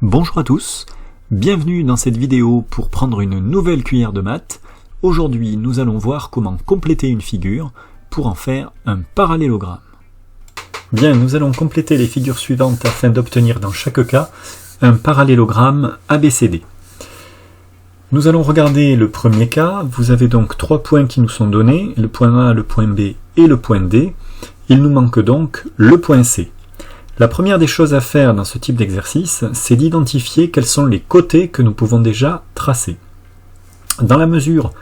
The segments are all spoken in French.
Bonjour à tous, bienvenue dans cette vidéo pour prendre une nouvelle cuillère de maths. Aujourd'hui, nous allons voir comment compléter une figure pour en faire un parallélogramme. Bien, nous allons compléter les figures suivantes afin d'obtenir dans chaque cas un parallélogramme ABCD. Nous allons regarder le premier cas. Vous avez donc trois points qui nous sont donnés, le point A, le point B et le point D. Il nous manque donc le point C. La première des choses à faire dans ce type d'exercice, c'est d'identifier quels sont les côtés que nous pouvons déjà tracer. Dans la mesure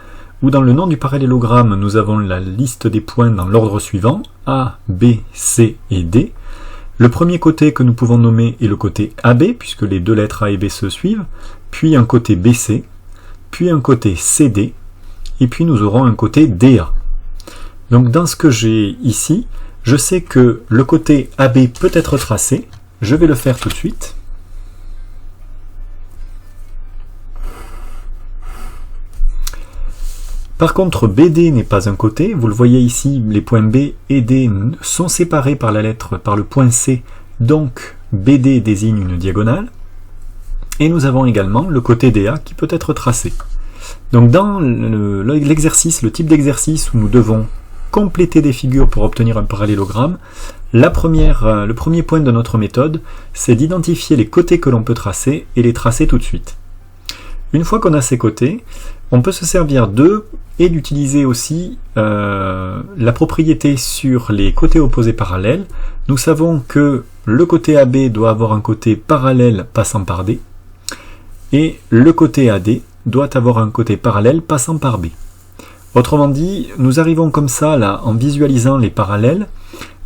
où dans le nom du parallélogramme, nous avons la liste des points dans l'ordre suivant, A, B, C et D, le premier côté que nous pouvons nommer est le côté AB, puisque les deux lettres A et B se suivent, puis un côté BC, puis un côté CD, et puis nous aurons un côté DA. Donc dans ce que j'ai ici, je sais que le côté AB peut être tracé, je vais le faire tout de suite. Par contre, BD n'est pas un côté, vous le voyez ici, les points B et D sont séparés par le point C, donc BD désigne une diagonale. Et nous avons également le côté DA qui peut être tracé. Donc dans l'exercice, le type d'exercice où nous devons compléter des figures pour obtenir un parallélogramme, le premier point de notre méthode, c'est d'identifier les côtés que l'on peut tracer et les tracer tout de suite. Une fois qu'on a ces côtés, on peut se servir d'eux et d'utiliser aussi la propriété sur les côtés opposés parallèles. Nous savons que le côté AB doit avoir un côté parallèle passant par D, et le côté AD doit avoir un côté parallèle passant par B. Autrement dit, nous arrivons comme ça, là, en visualisant les parallèles,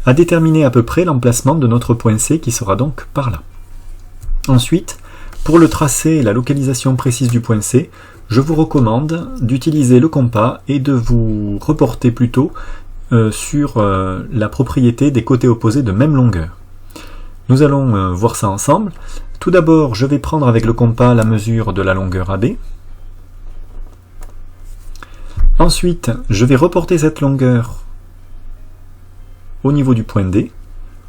à déterminer à peu près l'emplacement de notre point C qui sera donc par là. Ensuite, pour le tracé et la localisation précise du point C, je vous recommande d'utiliser le compas et de vous reporter plutôt sur la propriété des côtés opposés de même longueur. Nous allons voir ça ensemble. Tout d'abord, je vais prendre avec le compas la mesure de la longueur AB. Ensuite, je vais reporter cette longueur au niveau du point D,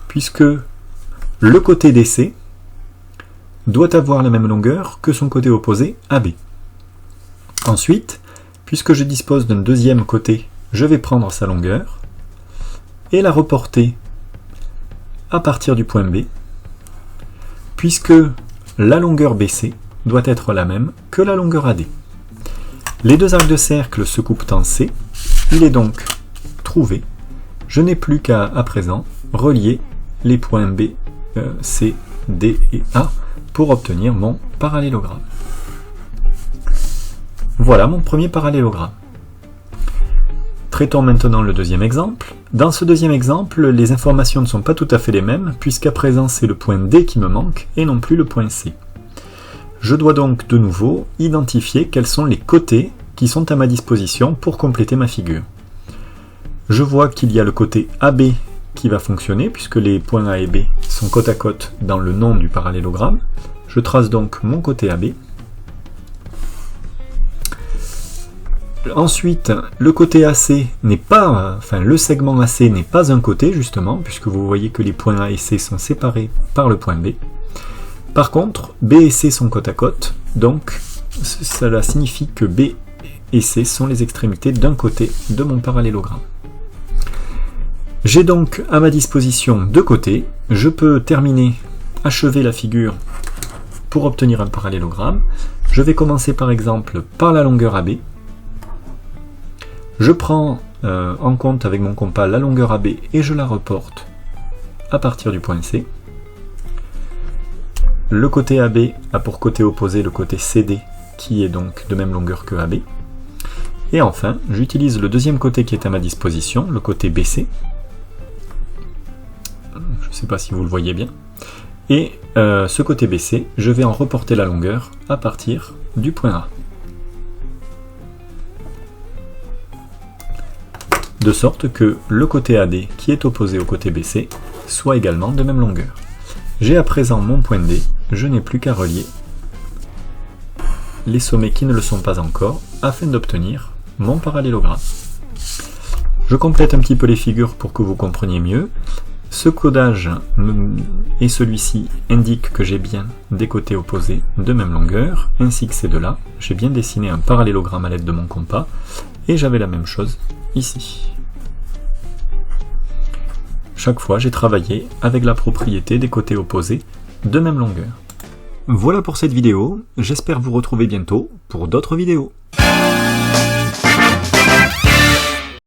puisque le côté DC doit avoir la même longueur que son côté opposé AB. Ensuite, puisque je dispose d'un deuxième côté, je vais prendre sa longueur et la reporter à partir du point B, puisque la longueur BC doit être la même que la longueur AD. Les deux arcs de cercle se coupent en C, il est donc trouvé. Je n'ai plus qu'à, à présent, relier les points B, C, D et A pour obtenir mon parallélogramme. Voilà mon premier parallélogramme. Traitons maintenant le deuxième exemple. Dans ce deuxième exemple, les informations ne sont pas tout à fait les mêmes, puisqu'à présent c'est le point D qui me manque et non plus le point C. Je dois donc de nouveau identifier quels sont les côtés qui sont à ma disposition pour compléter ma figure. Je vois qu'il y a le côté AB qui va fonctionner, puisque les points A et B sont côte à côte dans le nom du parallélogramme. Je trace donc mon côté AB. Ensuite, le côté AC n'est pas, le segment AC n'est pas un côté justement, puisque vous voyez que les points A et C sont séparés par le point B. Par contre, B et C sont côte à côte, donc cela signifie que B et C sont les extrémités d'un côté de mon parallélogramme. J'ai donc à ma disposition deux côtés, je peux achever la figure pour obtenir un parallélogramme. Je vais commencer par exemple par la longueur AB. Je prends en compte avec mon compas la longueur AB et je la reporte à partir du point C. Le côté AB a pour côté opposé le côté CD qui est donc de même longueur que AB. Et enfin, j'utilise le deuxième côté qui est à ma disposition, le côté BC. Je ne sais pas si vous le voyez bien. Et ce côté BC, je vais en reporter la longueur à partir du point A. De sorte que le côté AD qui est opposé au côté BC soit également de même longueur. J'ai à présent mon point D, je n'ai plus qu'à relier les sommets qui ne le sont pas encore afin d'obtenir mon parallélogramme. Je complète un petit peu les figures pour que vous compreniez mieux. Ce codage et celui-ci indique que j'ai bien des côtés opposés de même longueur, ainsi que ces deux-là. J'ai bien dessiné un parallélogramme à l'aide de mon compas, et j'avais la même chose ici. Chaque fois, j'ai travaillé avec la propriété des côtés opposés de même longueur. Voilà pour cette vidéo, j'espère vous retrouver bientôt pour d'autres vidéos.